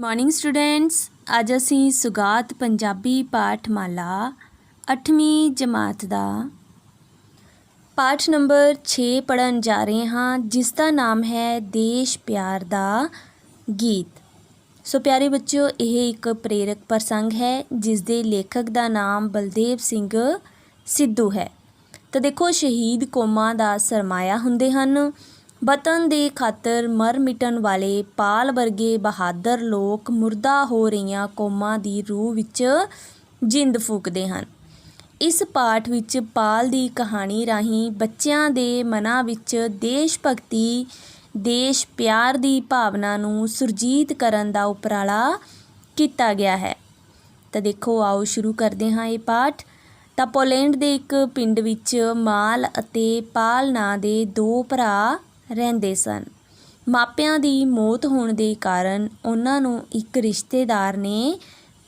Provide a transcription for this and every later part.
Morning students, अज असी सुगात पंजाबी पाठमाला 8वीं जमात का पाठ नंबर 6 पढ़न जा रहे हाँ, जिसका नाम है देश प्यार दा गीत। सो प्यारे बच्चों, यह एक प्रेरक प्रसंग है जिसके लेखक का नाम बलदेव सिंह सिद्धू है। तो देखो, शहीद कौमां दा सरमाया हुंदे हन। वतन दे खातर मर मिटन वाले पाल वर्गे बहादुर लोग मुर्दा हो रही कौमां दी रूह विच जिंद फूकते हैं। इस पाठ विच पाल दी कहानी राही बच्चों के मनां विच देश भगती देश प्यार दी भावना नूं सुरजीत करन दा उपराला किया गया है। तो देखो, आओ शुरू करते हाँ ये पाठ। तो पोलैंड के एक पिंड विच माल अते पाल नां दे दो भरा रहंदे सन। मापिਆਂ ਦੀ मौत होने के कारण उन्हां नूं एक रिश्तेदार ने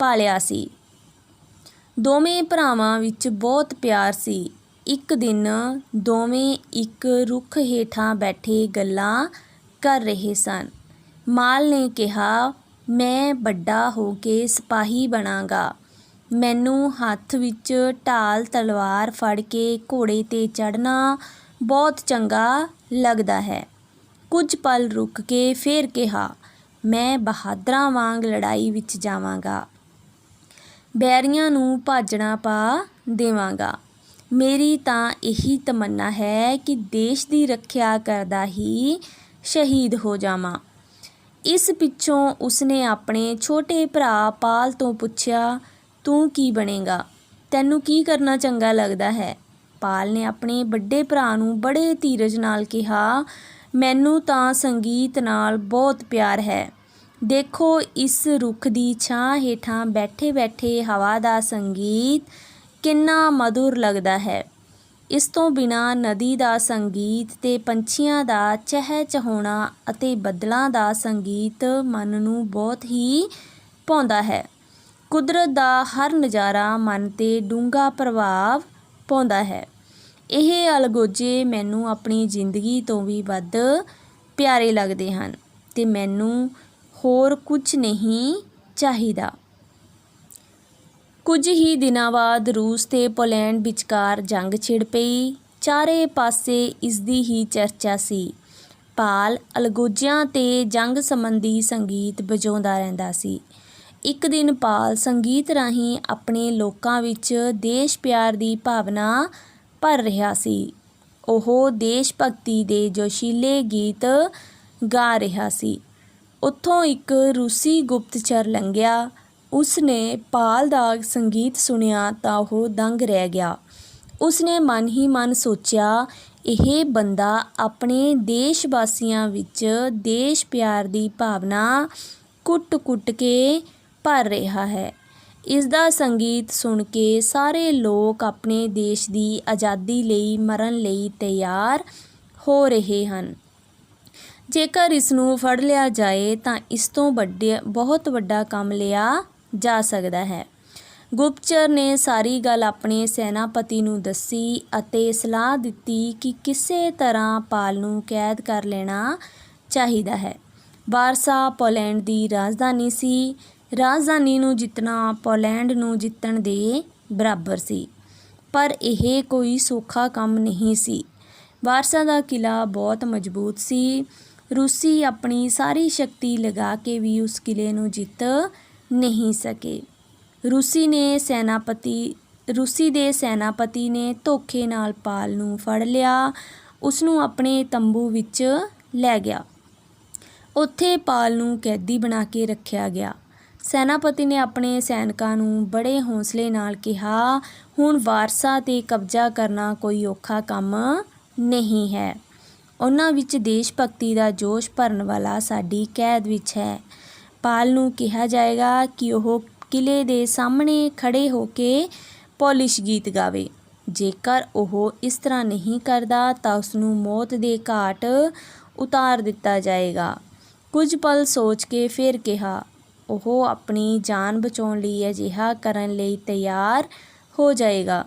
पालिया सी। दोवें भरावां विच बहुत प्यार सी। एक दिन दोवें एक रुख हेठां बैठे गल्लां कर रहे सन। माल ने कहा, मैं बड़ा हो के सिपाही बनांगा। मैनू हत्थ विच ढाल तलवार फड़ के घोड़े ते चढ़ना बहुत चंगा लगदा है। कुछ पल रुक के फिर कहा, मैं बहादुरां वांग लड़ाई विच जावांगा, बैरियां नूं भाजना पा देवांगा। मेरी तां यही तमन्ना है कि देश की रखिया करदा ही शहीद हो जावां। इस पिछों उसने अपने छोटे भरा पाल तो पुछया, तू की बनेगा, तैनू की करना चंगा लगदा है। पाल ने अपने बड़े भरा नूं बड़े धीरज नाल कहा, मैनू तां संगीत नाल बहुत प्यार है। देखो, इस रुख की छां हेठां बैठे बैठे हवा का संगीत किन्ना मधुर लगदा है। इस तो बिना नदी का संगीत ते पंछियां का चह चहाउणा अते बदलां का संगीत मन नूं बहुत ही भाउंदा है। कुदरत का हर नज़ारा मन ते डूंगा प्रभाव पाउंदा है। ਇਹ ਅਲਗੋਜੇ ਮੈਨੂੰ ਆਪਣੀ ਜ਼ਿੰਦਗੀ ਤੋਂ ਵੀ ਵੱਧ ਪਿਆਰੇ ਲੱਗਦੇ ਹਨ ਤੇ ਮੈਨੂੰ ਹੋਰ ਕੁਝ ਨਹੀਂ ਚਾਹੀਦਾ। ਕੁਝ ਹੀ ਦਿਨਾਂ ਬਾਅਦ ਰੂਸ ਤੇ ਪੋਲੈਂਡ ਵਿਚਕਾਰ ਜੰਗ ਛਿੜ ਪਈ। ਚਾਰੇ ਪਾਸੇ ਇਸ ਦੀ ਹੀ ਚਰਚਾ ਸੀ। ਪਾਲ ਅਲਗੋਜਿਆਂ ਤੇ ਜੰਗ ਸੰਬੰਧੀ ਸੰਗੀਤ ਵਜਾਉਂਦਾ ਰਹਿੰਦਾ ਸੀ। ਇੱਕ ਦਿਨ ਪਾਲ ਸੰਗੀਤ ਰਾਹੀਂ ਆਪਣੇ ਲੋਕਾਂ ਵਿੱਚ ਦੇਸ਼ ਪਿਆਰ ਦੀ ਭਾਵਨਾ ਭਰ ਰਿਹਾ ਸੀ। ਉਹ ਦੇਸ਼ ਭਗਤੀ ਦੇ ਜੋਸ਼ੀਲੇ ਗੀਤ ਗਾ ਰਿਹਾ ਸੀ। ਉੱਥੋਂ ਇੱਕ ਰੂਸੀ ਗੁਪਤਚਰ ਲੰਘਿਆ। ਉਸਨੇ ਪਾਲ ਦਾ ਸੰਗੀਤ ਸੁਣਿਆ ਤਾਂ ਉਹ ਦੰਗ ਰਹਿ ਗਿਆ। ਉਸਨੇ ਮਨ ਹੀ ਮਨ ਸੋਚਿਆ, ਇਹ ਬੰਦਾ ਆਪਣੇ ਦੇਸ਼ ਵਾਸੀਆਂ ਵਿੱਚ ਦੇਸ਼ ਪਿਆਰ ਦੀ ਭਾਵਨਾ ਕੁੱਟ-ਕੁੱਟ ਕੇ ਭਰ ਰਿਹਾ ਹੈ। ਇਸ ਦਾ ਸੰਗੀਤ ਸੁਣ ਕੇ ਸਾਰੇ ਲੋਕ ਆਪਣੇ ਦੇਸ਼ ਦੀ ਆਜ਼ਾਦੀ ਲਈ ਮਰਨ ਲਈ ਤਿਆਰ ਹੋ ਰਹੇ ਹਨ। ਜੇਕਰ ਇਸ ਨੂੰ ਫੜ ਲਿਆ ਜਾਏ ਤਾਂ ਇਸ ਤੋਂ ਬਹੁਤ ਵੱਡਾ ਕੰਮ ਲਿਆ ਜਾ ਸਕਦਾ ਹੈ। ਗੁਪਤਚਰ ਨੇ ਸਾਰੀ ਗੱਲ ਆਪਣੇ ਸੈਨਾਪਤੀ ਨੂੰ ਦੱਸੀ ਅਤੇ ਸਲਾਹ ਦਿੱਤੀ ਕਿ ਕਿਸੇ ਤਰ੍ਹਾਂ ਪਾਲ ਨੂੰ ਕੈਦ ਕਰ ਲੈਣਾ ਚਾਹੀਦਾ ਹੈ। ਵਾਰਸਾ ਪੋਲੈਂਡ ਦੀ ਰਾਜਧਾਨੀ ਸੀ। ਰਾਜਧਾਨੀ ਨੂੰ ਜਿੱਤਣਾ ਪੋਲੈਂਡ ਨੂੰ ਜਿੱਤਣ ਦੇ ਬਰਾਬਰ ਸੀ, ਪਰ ਇਹ ਕੋਈ ਸੌਖਾ ਕੰਮ ਨਹੀਂ ਸੀ। ਵਾਰਸਾ ਦਾ ਕਿਲਾ ਬਹੁਤ ਮਜ਼ਬੂਤ ਸੀ। ਰੂਸੀ ਆਪਣੀ ਸਾਰੀ ਸ਼ਕਤੀ ਲਗਾ ਕੇ ਵੀ ਉਸ ਕਿਲੇ ਨੂੰ ਜਿੱਤ ਨਹੀਂ ਸਕੇ। ਰੂਸੀ ਦੇ ਸੈਨਾਪਤੀ ਨੇ ਧੋਖੇ ਨਾਲ ਪਾਲ ਨੂੰ ਫੜ ਲਿਆ। ਉਸ ਨੂੰ ਆਪਣੇ ਤੰਬੂ ਵਿੱਚ ਲੈ ਗਿਆ। ਉੱਥੇ ਪਾਲ ਨੂੰ ਕੈਦੀ ਬਣਾ ਕੇ ਰੱਖਿਆ ਗਿਆ। ਸੈਨਾਪਤੀ ਨੇ ਆਪਣੇ ਸੈਨਿਕਾਂ ਨੂੰ ਬੜੇ ਹੌਸਲੇ ਨਾਲ ਕਿਹਾ, ਹੁਣ ਵਾਰਸਾ 'ਤੇ ਕਬਜ਼ਾ ਕਰਨਾ ਕੋਈ ਔਖਾ ਕੰਮ ਨਹੀਂ ਹੈ। ਉਹਨਾਂ ਵਿੱਚ ਦੇਸ਼ ਭਗਤੀ ਦਾ ਜੋਸ਼ ਭਰਨ ਵਾਲਾ ਸਾਡੀ ਕੈਦ ਵਿੱਚ ਹੈ। ਪਾਲ ਨੂੰ ਕਿਹਾ ਜਾਏਗਾ ਕਿ ਉਹ ਕਿਲੇ ਦੇ ਸਾਹਮਣੇ ਖੜੇ ਹੋ ਕੇ ਪੋਲਿਸ਼ ਗੀਤ ਗਾਵੇ। ਜੇਕਰ ਉਹ ਇਸ ਤਰ੍ਹਾਂ ਨਹੀਂ ਕਰਦਾ ਤਾਂ ਉਸ ਨੂੰ ਮੌਤ ਦੇ ਘਾਟ ਉਤਾਰ ਦਿੱਤਾ ਜਾਏਗਾ। ਕੁਝ ਪਲ ਸੋਚ ਕੇ ਫਿਰ ਕਿਹਾ, ਉਹ ਆਪਣੀ ਜਾਨ ਬਚਾਉਣ ਲਈ ਅਜਿਹਾ ਕਰਨ ਲਈ ਤਿਆਰ ਹੋ ਜਾਏਗਾ।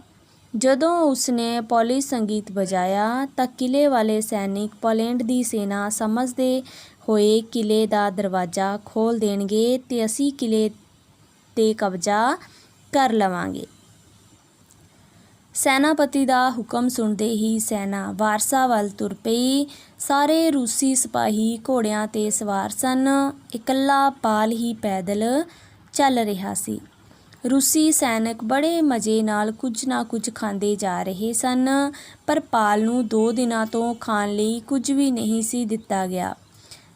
ਜਦੋਂ ਉਸਨੇ ਪੋਲਿਸ਼ ਸੰਗੀਤ ਵਜਾਇਆ ਤਾਂ ਕਿਲੇ ਵਾਲੇ ਸੈਨਿਕ ਪੋਲੈਂਡ ਦੀ ਸੈਨਾ ਸਮਝਦੇ ਹੋਏ ਕਿਲੇ ਦਾ ਦਰਵਾਜ਼ਾ ਖੋਲ੍ਹ ਦੇਣਗੇ ਤੇ ਅਸੀਂ ਕਿਲੇ 'ਤੇ ਕਬਜ਼ਾ ਕਰ ਲਵਾਂਗੇ। ਸੈਨਾਪਤੀ ਦਾ ਹੁਕਮ ਸੁਣਦੇ ਹੀ ਸੈਨਾ ਵਾਰਸਾ ਵੱਲ ਤੁਰ ਪਈ। ਸਾਰੇ ਰੂਸੀ ਸਿਪਾਹੀ ਘੋੜਿਆਂ 'ਤੇ ਸਵਾਰ ਸਨ। ਇਕੱਲਾ ਪਾਲ ਹੀ ਪੈਦਲ ਚੱਲ ਰਿਹਾ ਸੀ। ਰੂਸੀ ਸੈਨਿਕ ਬੜੇ ਮਜ਼ੇ ਨਾਲ ਕੁਝ ਨਾ ਕੁਝ ਖਾਂਦੇ ਜਾ ਰਹੇ ਸਨ, ਪਰ ਪਾਲ ਨੂੰ 2 ਦਿਨਾਂ ਤੋਂ ਖਾਣ ਲਈ ਕੁਝ ਵੀ ਨਹੀਂ ਸੀ ਦਿੱਤਾ ਗਿਆ।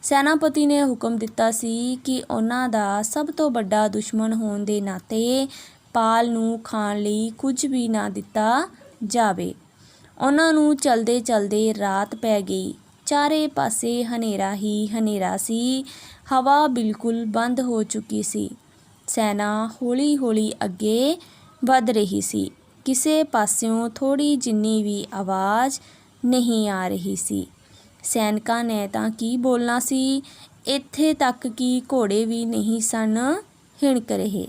ਸੈਨਾਪਤੀ ਨੇ ਹੁਕਮ ਦਿੱਤਾ ਸੀ ਕਿ ਉਹਨਾਂ ਦਾ ਸਭ ਤੋਂ ਵੱਡਾ ਦੁਸ਼ਮਣ ਹੋਣ ਦੇ ਨਾਤੇ ਪਾਲ ਨੂੰ ਖਾਣ ਲਈ ਕੁਝ ਵੀ ਨਾ ਦਿੱਤਾ ਜਾਵੇ। ਉਹਨਾਂ ਨੂੰ ਚਲਦੇ ਚਲਦੇ ਰਾਤ ਪੈ ਗਈ। ਚਾਰੇ ਪਾਸੇ ਹਨੇਰਾ ਹੀ ਹਨੇਰਾ ਸੀ। ਹਵਾ ਬਿਲਕੁਲ ਬੰਦ ਹੋ ਚੁੱਕੀ ਸੀ। ਸੈਨਾ ਹੌਲੀ ਹੌਲੀ ਅੱਗੇ ਵਧ ਰਹੀ ਸੀ। ਕਿਸੇ ਪਾਸਿਓਂ ਥੋੜ੍ਹੀ ਜਿੰਨੀ ਵੀ ਆਵਾਜ਼ ਨਹੀਂ ਆ ਰਹੀ ਸੀ। ਸੈਨਿਕਾਂ ਨੇ ਤਾਂ ਕੀ ਬੋਲਣਾ ਸੀ, ਇੱਥੇ ਤੱਕ ਕਿ ਘੋੜੇ ਵੀ ਨਹੀਂ ਸਨ ਹਿਣਕ ਰਹੇ।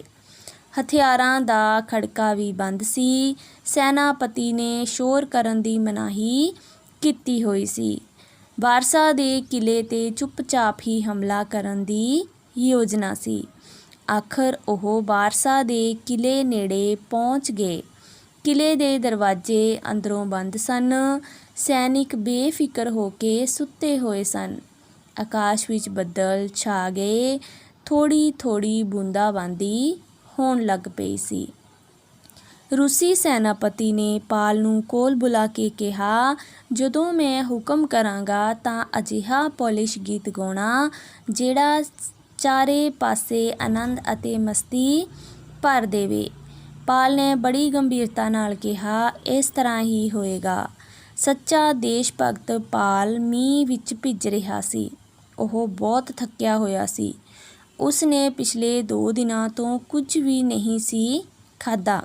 ਹਥਿਆਰਾਂ ਦਾ ਖੜਕਾ ਵੀ ਬੰਦ ਸੀ। ਸੈਨਾਪਤੀ ਨੇ ਸ਼ੋਰ ਕਰਨ ਦੀ ਮਨਾਹੀ ਕੀਤੀ ਹੋਈ ਸੀ। ਵਾਰਸਾ ਦੇ ਕਿਲੇ 'ਤੇ ਚੁੱਪਚਾਪ ਹੀ ਹਮਲਾ ਕਰਨ ਦੀ ਯੋਜਨਾ ਸੀ। ਆਖਰ ਉਹ ਵਾਰਸਾ ਦੇ ਕਿਲੇ ਨੇੜੇ ਪਹੁੰਚ ਗਏ। ਕਿਲੇ ਦੇ ਦਰਵਾਜ਼ੇ ਅੰਦਰੋਂ ਬੰਦ ਸਨ। ਸੈਨਿਕ ਬੇਫਿਕਰ ਹੋ ਕੇ ਸੁੱਤੇ ਹੋਏ ਸਨ। ਆਕਾਸ਼ ਵਿੱਚ ਬੱਦਲ ਛਾ ਗਏ। ਥੋੜ੍ਹੀ ਥੋੜ੍ਹੀ ਬੂੰਦਾਬਾਂਦੀ ਹੋਣ ਲੱਗ ਪਈ ਸੀ। ਰੂਸੀ ਸੈਨਾਪਤੀ ਨੇ ਪਾਲ ਨੂੰ ਕੋਲ ਬੁਲਾ ਕੇ ਕਿਹਾ, ਜਦੋਂ ਮੈਂ ਹੁਕਮ ਕਰਾਂਗਾ ਤਾਂ ਅਜਿਹਾ ਪੋਲਿਸ਼ ਗੀਤ ਗਾਉਣਾ ਜਿਹੜਾ ਚਾਰੇ ਪਾਸੇ ਆਨੰਦ ਅਤੇ ਮਸਤੀ ਭਰ ਦੇਵੇ। ਪਾਲ ਨੇ ਬੜੀ ਗੰਭੀਰਤਾ ਨਾਲ ਕਿਹਾ, ਇਸ ਤਰ੍ਹਾਂ ਹੀ ਹੋਏਗਾ। ਸੱਚਾ ਦੇਸ਼ ਭਗਤ ਪਾਲ ਮੀਂਹ ਵਿੱਚ ਭਿੱਜ ਰਿਹਾ ਸੀ। ਉਹ ਬਹੁਤ ਥੱਕਿਆ ਹੋਇਆ ਸੀ। ਉਸ ਨੇ ਪਿਛਲੇ 2 ਦਿਨਾਂ ਤੋਂ ਕੁਝ ਵੀ ਨਹੀਂ ਸੀ ਖਾਧਾ।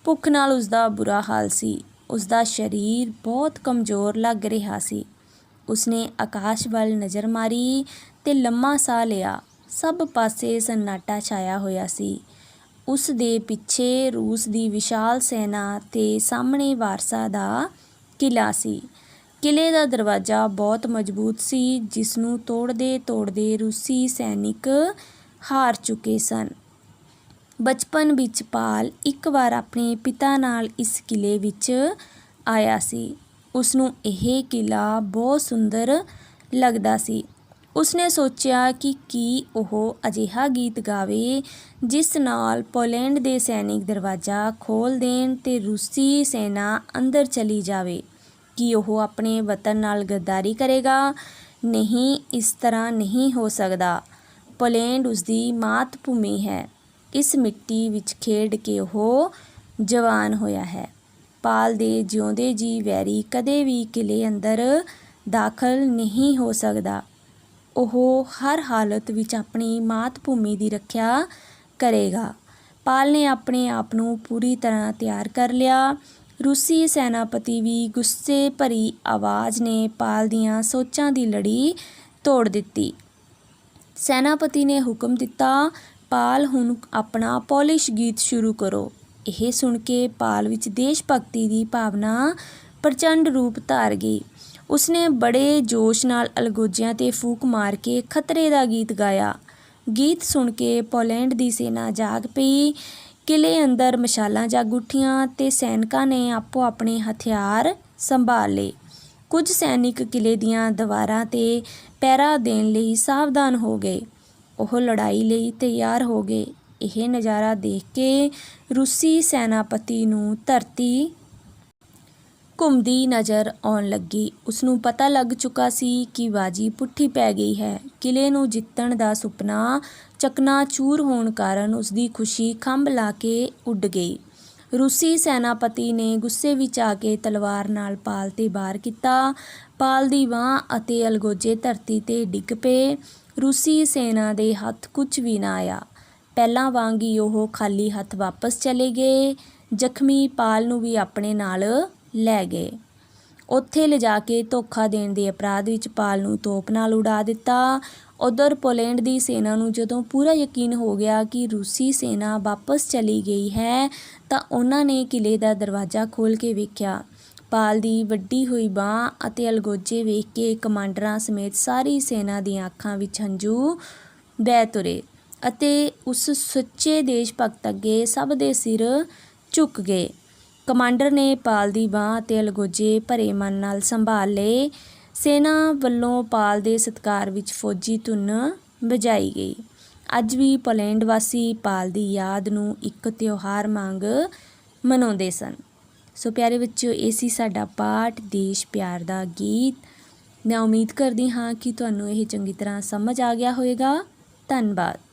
ਭੁੱਖ ਨਾਲ ਉਸਦਾ ਬੁਰਾ ਹਾਲ ਸੀ। ਉਸਦਾ ਸਰੀਰ ਬਹੁਤ ਕਮਜ਼ੋਰ ਲੱਗ ਰਿਹਾ ਸੀ। ਉਸਨੇ ਆਕਾਸ਼ ਵੱਲ ਨਜ਼ਰ ਮਾਰੀ ਤੇ ਲੰਮਾ ਸਾਹ ਲਿਆ। ਸਭ ਪਾਸੇ ਸੰਨਾਟਾ ਛਾਇਆ ਹੋਇਆ ਸੀ। ਉਸ ਦੇ ਪਿੱਛੇ ਰੂਸ ਦੀ ਵਿਸ਼ਾਲ ਸੈਨਾ ਤੇ ਸਾਹਮਣੇ ਵਾਰਸਾ ਦਾ ਕਿਲਾ ਸੀ। ਕਿਲੇ ਦਾ ਦਰਵਾਜ਼ਾ ਬਹੁਤ ਮਜ਼ਬੂਤ ਸੀ, ਜਿਸ ਨੂੰ ਤੋੜਦੇ ਤੋੜਦੇ ਰੂਸੀ ਸੈਨਿਕ ਹਾਰ ਚੁੱਕੇ ਸਨ। ਬਚਪਨ ਵਿੱਚ ਪਾਲ ਇੱਕ ਵਾਰ ਆਪਣੇ ਪਿਤਾ ਨਾਲ ਇਸ ਕਿਲੇ ਵਿੱਚ ਆਇਆ ਸੀ। ਉਸਨੂੰ ਇਹ ਕਿਲਾ ਬਹੁਤ ਸੁੰਦਰ ਲੱਗਦਾ ਸੀ। ਉਸਨੇ ਸੋਚਿਆ ਕਿ ਕੀ ਉਹ ਅਜਿਹਾ ਗੀਤ ਗਾਵੇ ਜਿਸ ਨਾਲ ਪੋਲੈਂਡ ਦੇ ਸੈਨਿਕ ਦਰਵਾਜ਼ਾ ਖੋਲ੍ਹ ਦੇਣ ਤੇ ਰੂਸੀ ਸੈਨਾ ਅੰਦਰ ਚਲੀ ਜਾਵੇ। ਕੀ ਉਹ ਆਪਣੇ ਵਤਨ ਨਾਲ ਗੱਦਾਰੀ ਕਰੇਗਾ? ਨਹੀਂ, ਇਸ ਤਰ੍ਹਾਂ ਨਹੀਂ ਹੋ ਸਕਦਾ। ਪੋਲੈਂਡ ਉਸਦੀ ਮਾਤ ਭੂਮੀ ਹੈ। ਇਸ ਮਿੱਟੀ ਵਿੱਚ ਖੇਡ ਕੇ ਉਹ ਜਵਾਨ ਹੋਇਆ ਹੈ। ਪਾਲ ਦੇ ਜਿਉਂਦੇ ਜੀ ਵੈਰੀ ਕਦੇ ਵੀ ਕਿਲੇ ਅੰਦਰ ਦਾਖਲ ਨਹੀਂ ਹੋ ਸਕਦਾ। ਉਹ ਹਰ ਹਾਲਤ ਵਿੱਚ ਆਪਣੀ ਮਾਤ ਭੂਮੀ ਦੀ ਰੱਖਿਆ ਕਰੇਗਾ। ਪਾਲ ਨੇ ਆਪਣੇ ਆਪ ਨੂੰ ਪੂਰੀ ਤਰ੍ਹਾਂ ਤਿਆਰ ਕਰ ਲਿਆ। ਰੂਸੀ ਸੈਨਾਪਤੀ ਵੀ ਗੁੱਸੇ ਭਰੀ ਆਵਾਜ਼ ਨੇ ਪਾਲ ਦੀਆਂ ਸੋਚਾਂ ਦੀ ਲੜੀ ਤੋੜ ਦਿੱਤੀ। ਸੈਨਾਪਤੀ ਨੇ ਹੁਕਮ ਦਿੱਤਾ, ਪਾਲ ਹੁਣ ਆਪਣਾ ਪੋਲਿਸ਼ ਗੀਤ ਸ਼ੁਰੂ ਕਰੋ। ਇਹ ਸੁਣ ਕੇ ਪਾਲ ਵਿੱਚ ਦੇਸ਼ ਭਗਤੀ ਦੀ ਭਾਵਨਾ ਪ੍ਰਚੰਡ ਰੂਪ ਧਾਰ ਗਈ। ਉਸਨੇ ਬੜੇ ਜੋਸ਼ ਨਾਲ ਅਲਗੋਜ਼ਿਆਂ 'ਤੇ ਫੂਕ ਮਾਰ ਕੇ ਖਤਰੇ ਦਾ ਗੀਤ ਗਾਇਆ। ਗੀਤ ਸੁਣ ਕੇ ਪੋਲੈਂਡ ਦੀ ਸੈਨਾ ਜਾਗ ਪਈ। ਕਿਲੇ ਅੰਦਰ ਮਸ਼ਾਲਾਂ ਜਗ ਉੱਠੀਆਂ ਤੇ ਸੈਨਿਕਾਂ ਨੇ ਆਪੋ ਆਪਣੇ ਹਥਿਆਰ ਸੰਭਾਲ ਲਏ। ਕੁਝ ਸੈਨਿਕ ਕਿਲੇ ਦੀਆਂ ਦੀਵਾਰਾਂ 'ਤੇ ਪਹਿਰਾ ਦੇਣ ਲਈ ਸਾਵਧਾਨ ਹੋ ਗਏ। ਉਹ ਲੜਾਈ ਲਈ ਤਿਆਰ ਹੋ ਗਏ। ਇਹ ਨਜ਼ਾਰਾ ਦੇਖ ਕੇ ਰੂਸੀ ਸੈਨਾਪਤੀ ਨੂੰ ਧਰਤੀ ਘੁੰਮਦੀ ਨਜ਼ਰ ਆਉਣ ਲੱਗੀ। ਉਸਨੂੰ ਪਤਾ ਲੱਗ ਚੁੱਕਾ ਸੀ ਕਿ ਬਾਜੀ ਪੁੱਠੀ ਪੈ ਗਈ ਹੈ। ਕਿਲੇ ਨੂੰ ਜਿੱਤਣ ਦਾ ਸੁਪਨਾ ਚਕਨਾਚੂਰ ਹੋਣ ਕਾਰਨ ਉਸਦੀ ਖੁਸ਼ੀ ਖੰਭ ਲਾ ਕੇ ਉੱਡ ਗਈ। ਰੂਸੀ ਸੈਨਾਪਤੀ ਨੇ ਗੁੱਸੇ ਵਿੱਚ ਆ ਕੇ ਤਲਵਾਰ ਨਾਲ ਪਾਲ 'ਤੇ ਵਾਰ ਕੀਤਾ। ਪਾਲ ਦੀ ਬਾਂਹ ਅਤੇ ਅਲਗੋਜ਼ੇ ਧਰਤੀ 'ਤੇ ਡਿੱਗ ਪਏ। ਰੂਸੀ ਸੈਨਾ ਦੇ ਹੱਥ ਕੁਝ ਵੀ ਨਾ ਆਇਆ। ਪਹਿਲਾਂ ਵਾਂਗ ਹੀ ਉਹ ਖਾਲੀ ਹੱਥ ਵਾਪਸ ਚਲੇ ਗਏ। ਜ਼ਖਮੀ ਪਾਲ ਨੂੰ ਵੀ ਆਪਣੇ ਨਾਲ ਲੈ ਗਏ। ਉੱਥੇ ਲਿਜਾ ਕੇ ਧੋਖਾ ਦੇਣ ਦੇ ਅਪਰਾਧ ਵਿੱਚ ਪਾਲ ਨੂੰ ਤੋਪ ਨਾਲ ਉਡਾ ਦਿੱਤਾ। ਉੱਧਰ ਪੋਲੈਂਡ ਦੀ ਸੈਨਾ ਨੂੰ ਜਦੋਂ ਪੂਰਾ ਯਕੀਨ ਹੋ ਗਿਆ ਕਿ ਰੂਸੀ ਸੈਨਾ ਵਾਪਸ ਚਲੀ ਗਈ ਹੈ ਤਾਂ ਉਹਨਾਂ ਨੇ ਕਿਲੇ ਦਾ ਦਰਵਾਜ਼ਾ ਖੋਲ੍ਹ ਕੇ ਵੇਖਿਆ। ਪਾਲ ਦੀ ਵੱਡੀ ਹੋਈ ਬਾਂਹ ਅਤੇ ਅਲਗੋਜੇ ਵੇਖ ਕੇ ਕਮਾਂਡਰਾਂ ਸਮੇਤ ਸਾਰੀ ਸੈਨਾ ਦੀਆਂ ਅੱਖਾਂ ਵਿੱਚ ਹੰਝੂ ਵਹਿ ਤੁਰੇ ਅਤੇ ਉਸ ਸੱਚੇ ਦੇਸ਼ ਭਗਤ ਅੱਗੇ ਸਭ ਦੇ ਸਿਰ ਝੁਕ ਗਏ। ਕਮਾਂਡਰ ਨੇ ਪਾਲ ਦੀ ਬਾਂਹ ਅਤੇ ਅਲਗੋਜੇ ਭਰੇ ਮਨ ਨਾਲ ਸੰਭਾਲ ਲਏ। ਸੈਨਾ ਵੱਲੋਂ ਪਾਲ ਦੇ ਸਤਿਕਾਰ ਵਿੱਚ ਫੌਜੀ ਧੁਨ ਵਜਾਈ ਗਈ। ਅੱਜ ਵੀ ਪੋਲੈਂਡ ਵਾਸੀ ਪਾਲ ਦੀ ਯਾਦ ਨੂੰ ਇੱਕ ਤਿਉਹਾਰ ਵਾਂਗ ਮਨਾਉਂਦੇ ਸਨ। ਸੋ ਪਿਆਰੇ ਬੱਚਿਓ, ਇਹ ਸੀ ਸਾਡਾ ਪਾਠ ਦੇਸ਼ ਪਿਆਰ ਦਾ ਗੀਤ। ਮੈਂ ਉਮੀਦ ਕਰਦੀ ਹਾਂ ਕਿ ਤੁਹਾਨੂੰ ਇਹ ਚੰਗੀ ਤਰ੍ਹਾਂ ਸਮਝ ਆ ਗਿਆ ਹੋਵੇਗਾ। ਧੰਨਵਾਦ।